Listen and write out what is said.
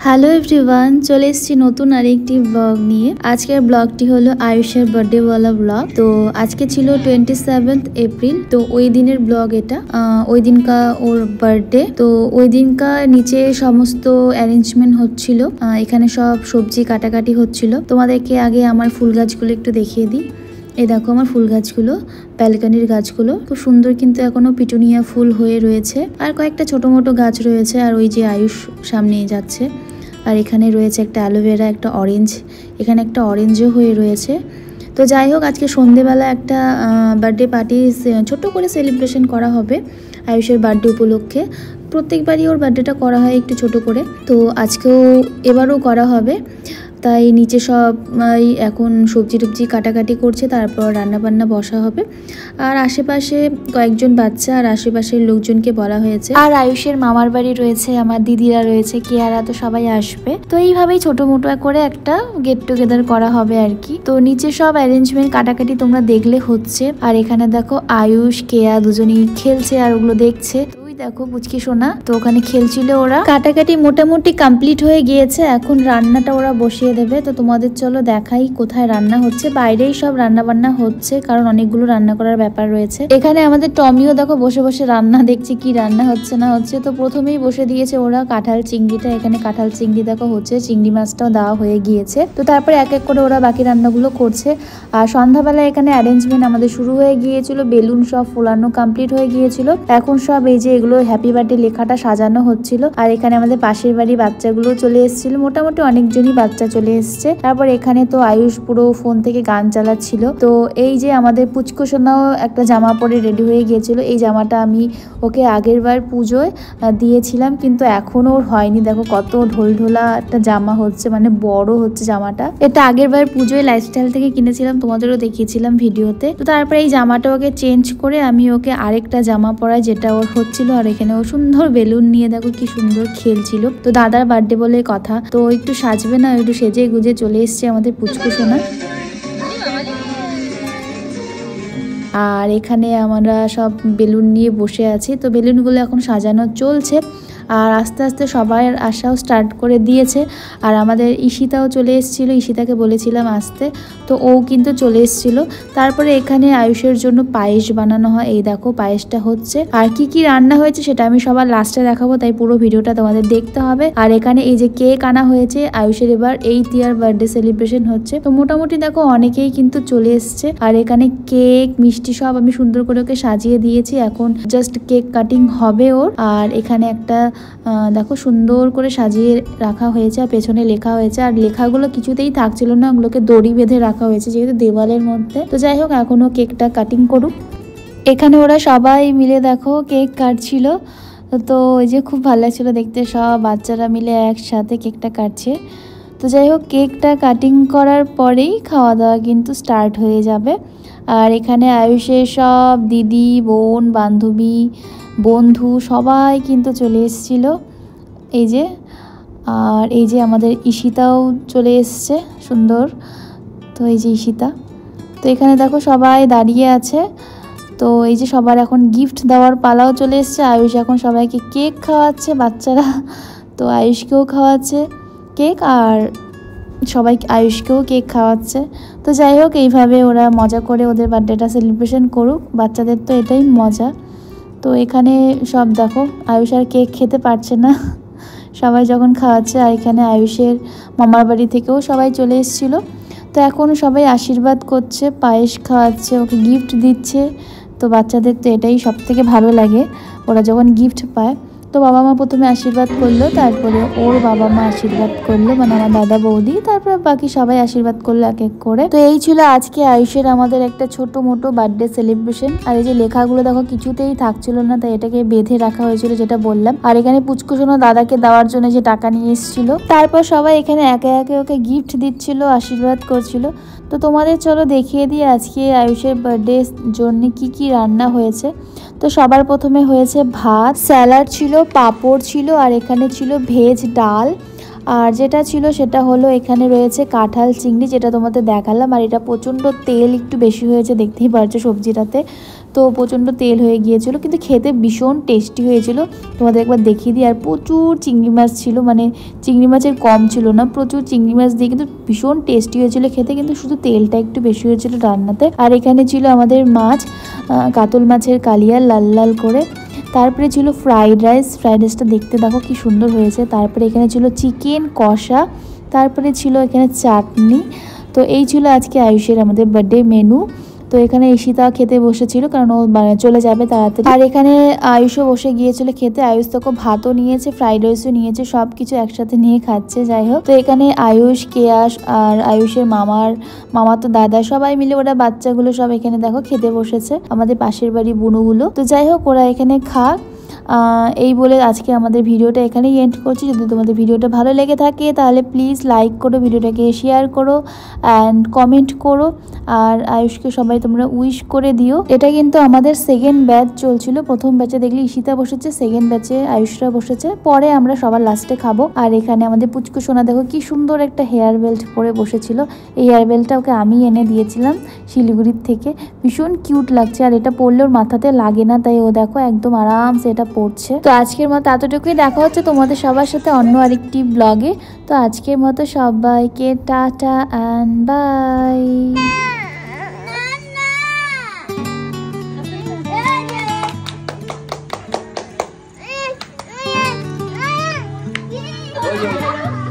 Hello everyone, চলে এসেছি নতুন আরেকটি ব্লগ নিয়ে। আজকের ব্লগটি হলো আয়ুষের বার্থডে ওয়ালা ব্লগ। তো আজকে ছিল 27th এপ্রিল। তো ওই দিনের ব্লগ এটা। ওই দিনকা ওর বার্থডে। তো ওই দিনকা নিচে সমস্ত অ্যারেঞ্জমেন্ট হচ্ছিল। এখানে সব সবজি কাটাকাটি হচ্ছিল। তোমাদেরকে আগে আমার ফুল গাছগুলো একটু দেখিয়ে দিই। এই দেখো আমার ফুল গাছগুলো, ব্যালকনির গাছগুলো খুব সুন্দর, কিন্তু এখনো পিটুনিয়া ফুল হয়ে রয়েছে। আর কয়েকটা ছোট মোটো গাছ রয়েছে। আর ওই যে আয়ুষ সামনে যাচ্ছে। আর এখানে রয়েছে একটা অ্যালোভেরা, একটা অরেঞ্জ, এখানে একটা অরেঞ্জও হয়ে রয়েছে। তো যাই হোক, আজকে সন্ধেবেলা একটা বার্থডে পার্টি ছোট করে সেলিব্রেশন করা হবে আয়ুষের বার্থডে উপলক্ষে। প্রত্যেকবারই ওর বার্থডেটা করা হয় একটু ছোট করে, তো আজকেও এবারও করা হবে। তাই নিচে সবাই এখন সবজি টবজি কাটাকাটি করছে, তারপর রান্নাবান্না বসা হবে। আর আশেপাশে কয়েকজন বাচ্চা আর আশেপাশের লোকজনকে বলা হয়েছে। আর আয়ুষের মামার বাড়ি রয়েছে, আমার দিদিরা রয়েছে, কেয়ারা, তো সবাই আসবে। তো এইভাবেই ছোট মোটো করে একটা গেট টুগেদার করা হবে আর কি। তো নিচে সব অ্যারেঞ্জমেন্ট কাটাকাটি তোমরা দেখলে হচ্ছে। আর এখানে দেখো আয়ুষ কেয়া দুজনেই খেলছে আর ওগুলো দেখছে। দেখো পুচকি সোনা, তো ওখানে খেলছিল ওরা। কাটাকাটি মোটামুটি কমপ্লিট হয়ে গিয়েছে, এখন রান্নাটা ওরা বসিয়ে দেবে। তো তোমাদের চলো দেখাই কোথায় রান্না হচ্ছে। বাইরেই সব রান্না বান্না হচ্ছে, কারণ অনেকগুলো রান্না করার ব্যাপার রয়েছে। এখানে আমাদের টমিও দেখো বসে বসে রান্না দেখছি, কি রান্না হচ্ছে না হচ্ছে। তো প্রথমেই বসে দিয়েছে ওরা কাঁঠাল চিংড়িটা। এখানে কাঁঠাল চিংড়ি দেখো হচ্ছে, চিংড়ি মাছটাও দেওয়া হয়ে গিয়েছে। তো তারপরে এক এক করে ওরা বাকি রান্নাগুলো করছে। আর সন্ধ্যাবেলা এখানে অ্যারেঞ্জমেন্ট আমাদের শুরু হয়ে গিয়েছিল, বেলুন সব ফোলানো কমপ্লিট হয়ে গিয়েছিল। এখন সব এই যে এগুলো হ্যাপি বার্থডে লেখাটা সাজানো হচ্ছিল। আর এখানে আমাদের পাশের বাড়ি বাচ্চাগুলো চলে এসেছিল, মোটামুটি অনেকজনই বাচ্চা চলে এসছে। তারপর এখানে তো আয়ুষ পুরো ফোন থেকে গান চালাচ্ছিল। তো এই যে আমাদের পুচকু সোনাও একটা জামা পরে রেডি হয়ে গিয়েছিল। এই জামাটা আমি ওকে আগের বার পুজোয় দিয়েছিলাম, কিন্তু এখনো ওর হয়নি। দেখো কত ঢোলঢোলা একটা জামা হচ্ছে, মানে বড় হচ্ছে জামাটা। এটা আগের বার পুজোয় লাইফস্টাইল থেকে কিনেছিলাম, তোমাদেরও দেখিয়েছিলাম ভিডিওতে। তো তারপরে এই জামাটা ওকে চেঞ্জ করে আমি ওকে আরেকটা জামা পরাই, যেটা ওর হচ্ছিল। আর এখানে ও সুন্দর বেলুন নিয়ে দেখো কি সুন্দর খেলছিল। তো দাদার বার্থডে বলে কথা, তো একটু সাজবে না, একটু সেজে গুজে চলে এসছে আমাদের পুচকু সোনা। আর এখানে আমরা সব বেলুন নিয়ে বসে আছি। তো বেলুনগুলো এখন সাজানো চলছে। আর আস্তে আস্তে সবাই আসাও স্টার্ট করে দিয়েছে। আর আমাদের ঈশিতাও চলে এসেছিল, ঈশিতাকে বলেছিলাম আসতে, তো ও কিন্তু চলে এসেছিল। তারপরে এখানে আয়ুষের জন্য পায়েস বানানো হয়। এই দেখো পায়েসটা হচ্ছে। আর কি কি রান্না হয়েছে সেটা আমি সবার লাস্টে দেখাবো, তাই পুরো ভিডিওটা তোমাদের দেখতে হবে। আর এখানে এই যে কেক আনা হয়েছে, আয়ুষের এবার 8th ইয়ার বার্থডে সেলিব্রেশন হচ্ছে। তো মোটামুটি দেখো অনেকেই কিন্তু চলে এসছে। আর এখানে কেক মিষ্টি সব আমি সুন্দর করে ওকে সাজিয়ে দিয়েছি। এখন জাস্ট কেক কাটিং হবে ওর। আর এখানে একটা দেখো সুন্দর করে সাজিয়ে রাখা হয়েছে, আর পেছনে লেখা হয়েছে। আর লেখাগুলো কিছুতেই থাকছিল না, ওগুলোকে দড়ি বেঁধে রাখা হয়েছে যেহেতু দেওয়ালের মধ্যে। তো যাই হোক, এখনো কেকটা কাটিং করুক। এখানে ওরা সবাই মিলে দেখো কেক কাটছিল। তো ওই যে খুব ভালো লাগছিল দেখতে, সব বাচ্চারা মিলে একসাথে কেকটা কাটছে। তো যাই হোক, কেকটা কাটিং করার পরেই খাওয়া দাওয়া কিন্তু স্টার্ট হয়ে যাবে। আর এখানে আয়ুষের সব দিদি, বোন, বান্ধবী, বন্ধু সবাই কিন্তু চলে এসেছিল এই যে। আর এই যে আমাদের ঈশিতাও চলে এসছে সুন্দর। তো এই যে ঈশিতা, তো এখানে দেখো সবাই দাঁড়িয়ে আছে। তো এই যে সবার এখন গিফট দেওয়ার পালাও চলে এসছে। আয়ুষ এখন সবাইকে কেক খাওয়াচ্ছে, বাচ্চারা। তো আয়ুষকেও খাওয়াচ্ছে কেক, আর সবাই আয়ুষকেও কেক খাওয়াচ্ছে। তো যাই হোক, এইভাবে ওরা মজা করে ওদের বার্থডেটা সেলিব্রেশন করুক, বাচ্চাদের তো এটাই মজা। তো এখানে সব দেখো আয়ুষ আর কেক খেতে পারছে না, সবাই যখন খাওয়াচ্ছে। আর এখানে আয়ুষের মামার বাড়ি থেকেও সবাই চলে এসেছিলো। তো এখন সবাই আশীর্বাদ করছে, পায়েস খাওয়াচ্ছে, ওকে গিফট দিচ্ছে। তো বাচ্চাদের তো এটাই সব থেকে ভালো লাগে, ওরা যখন গিফট পায়। তো বাবা মা প্রথমে আশীর্বাদ করলো, তারপরে ওর বাবা মা আশীর্বাদ করলো, মানে আমার দাদা বৌদি, তারপরে বাকি সবাই আশীর্বাদ করলো এক এক করে। তো এই ছিল আজকে আয়ুষের আমাদের একটা ছোট মোটো বার্থডে সেলিব্রেশন। আর এই যে লেখাগুলো দেখো কিছুতেই থাকছিল না, তাই এটাকে বেঁধে রাখা হয়েছিল, যেটা বললাম। আর এখানে পুচকু সোনা দাদাকে দেওয়ার জন্য যে টাকা নিয়ে এসেছিল। তারপর সবাই এখানে একে একে ওকে গিফট দিচ্ছিল, আশীর্বাদ করছিল। তো তোমাদের চলো দেখিয়ে দিই আজকে আয়ুষের বার্থডে জন্য কি কি রান্না হয়েছে। তো সবার প্রথমে হয়েছে ভাত, স্যালাড ছিল, পাঁপড় ছিল, আর এখানে ছিল ভেজ ডাল। আর যেটা ছিল সেটা হলো এখানে রয়েছে কাঁঠাল চিংড়ি, যেটা তোমাদের দেখালাম। আর এটা প্রচণ্ড তেল একটু বেশি হয়েছে, দেখতেই পারছো সবজিটাতে। তো প্রচণ্ড তেল হয়ে গিয়েছিল, কিন্তু খেতে ভীষণ টেস্টি হয়েছিল। তোমাদের একবার দেখিয়ে দিই। আর প্রচুর চিংড়ি মাছ ছিল, মানে চিংড়ি মাছের কম ছিল না, প্রচুর চিংড়ি মাছ দিয়ে কিন্তু ভীষণ টেস্টি হয়েছিল খেতে, কিন্তু শুধু তেলটা একটু বেশি হয়েছিল রান্নাতে। আর এখানে ছিল আমাদের মাছ, কাতল মাছের কালিয়া লাল লাল করে। তারপরে ছিল ফ্রাইড রাইসটা দেখতে দেখো কি সুন্দর হয়েছে। তারপরে এখানে ছিল চিকেন কষা, তারপরে ছিল এখানে চাটনি। তো এই ছিল আজকে আয়ুষের আমাদের বার্থডে মেনু। তো এখানে ঈশিতা খেতে বসেছিল, কারণ ও চলে যাবে তাড়াতাড়ি। আর এখানে আয়ুষও বসে গিয়েছিল খেতে। আয়ুষ তো ভাতও নিয়েছে, ফ্রাইড রাইসও নিয়েছে, সব কিছু একসাথে নিয়ে খাচ্ছে। যাই হোক, তো এখানে আয়ুষ, কেয়াস আর আয়ুষের মামা তো দাদা সবাই মিলে, ওরা বাচ্চাগুলো সব এখানে দেখো খেতে বসেছে, আমাদের পাশের বাড়ি বুনুগুলো। তো যাই হোক, ওরা এখানে খাক। এই বলে আজকে আমাদের ভিডিওটা এখানেই এন্ড করছি। যদি তোমাদের ভিডিওটা ভালো লেগে থাকে তাহলে প্লিজ লাইক করো, ভিডিওটাকে শেয়ার করো অ্যান্ড কমেন্ট করো। আর আয়ুষকে সবাই তোমরা উইশ করে দিও। এটা কিন্তু আমাদের সেকেন্ড ব্যাচ চলছিল। প্রথম ব্যাচে দেখলে ঈশিতা বসেছে, সেকেন্ড ব্যাচে আয়ুষরা বসেছে, পরে আমরা সবার লাস্টে খাবো। আর এখানে আমাদের পুচকু সোনা দেখো কি সুন্দর একটা হেয়ার বেল্ট পরে বসেছিল। এই হেয়ার বেল্টটা ওকে আমি এনে দিয়েছিলাম শিলিগুড়ির থেকে, ভীষণ কিউট লাগছে। আর এটা পরলে ওর মাথাতে লাগে না, তাই ও দেখো একদম আরামসে এটা পড়ছে। তো আজকের মতো এতটুকুই, দেখা হচ্ছে তোমাদের সবার সাথে অন্য আরেকটি ব্লগে। তো আজকের মতো সবাইকে টাটা অ্যান্ড বাই। Oye.